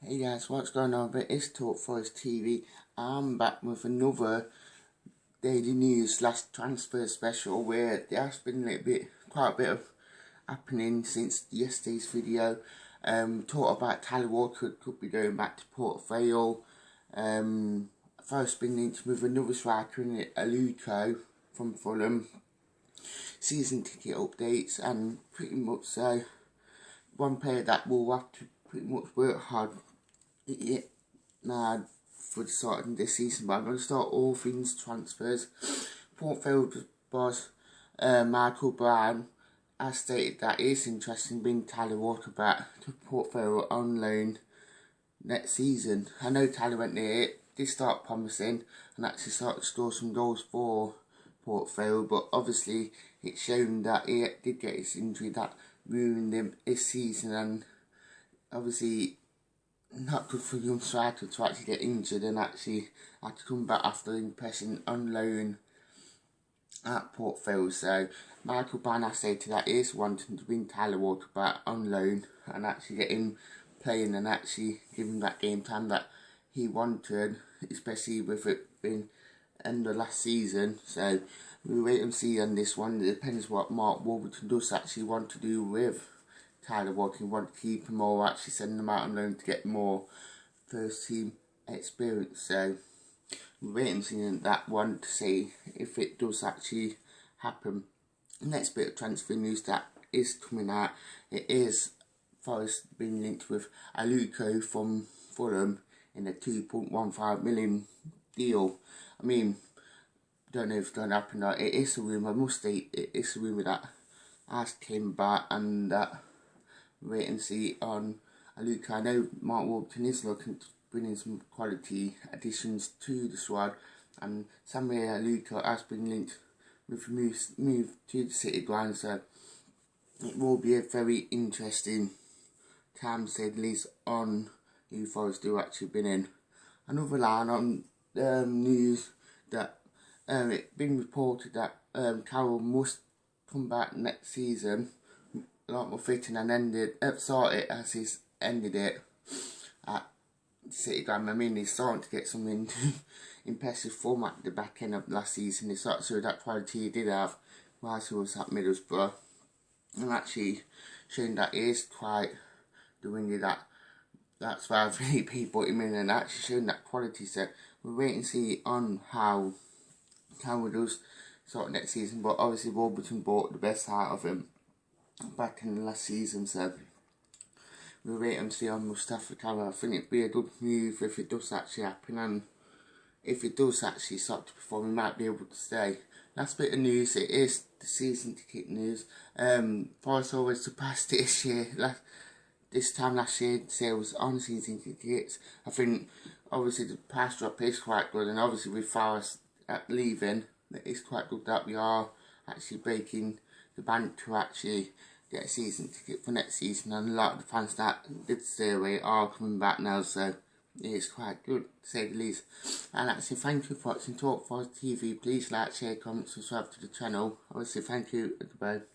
Hey guys, what's going on? It's TFTV. I'm back with another daily news / transfer special where there has been quite a bit of happening since yesterday's video. Talk about Tyler Walker could be going back to Port Vale. First been linked with another striker in it, Aluko from Fulham. Season ticket updates and pretty much so. One player that will have to pretty much work hard now for the start of this season, but I'm going to start all things transfers. Port Vale boss Michael Brown has stated that he is interested in bringing Tyler Walker back to Port Vale on loan next season. I know Tyler went there, it did start promising and actually started to score some goals for Port Vale, but obviously it's shown that he did get his injury that ruined him his season, and obviously not good for a young striker to actually get injured and actually have to come back after impressing on loan at Port Vale. So Michael Brown has stated that he is wanting to bring Tyler Walker back on loan and actually get him playing and actually give him that game time that he wanted, especially with it being end of last season. So we'll wait and see on this one. It depends what Mark Warburton does actually want to do with Tyler Walker. He want to keep him or actually send him out on loan to get more first team experience. So we'll wait and see on that one to see if it does actually happen. Next bit of transfer news that is coming out, it is Forest being linked with Aluko from Fulham in a 2.15 million deal. I mean, don't know if it's going to happen. It is a rumour. I must say it is a rumour that has came back, and that wait and see on Aluko. I know Mark Warburton is looking to bring in some quality additions to the squad, and Samuel Aluko has been linked with a move to the City ground, so it will be a very interesting time, to say the least, on who Forest do actually been in. Another line on news that it's been reported that Carroll must come back next season a lot more fitting and started as he's ended it at City ground. I mean, he's starting to get some impressive form at the back end of last season. He started to show that quality he did have whilst he was at Middlesbrough, and actually showing that he is quite doing that. That's why VP brought him in and actually showing that quality. So we'll wait and see on how Carroll does sort of next season. But obviously Warburton brought the best out of him back in the last season, so we'll wait and see on Mustafa Carroll. I think it'd be a good move if it does actually happen, and if it does actually start to perform, he might be able to stay. Last bit of news, it is the season ticket news. Forest always surpassed it this year. This time last year, sales on season tickets. I think obviously the price drop is quite good, and obviously with Forest leaving, it's quite good that we are actually breaking the bank to actually get a season ticket for next season, and a lot of the fans that did stay away are coming back now, so it's quite good to say the least. And actually, thank you for watching TFTV. Please like, share, comment, subscribe to the channel. Obviously, thank you. Goodbye.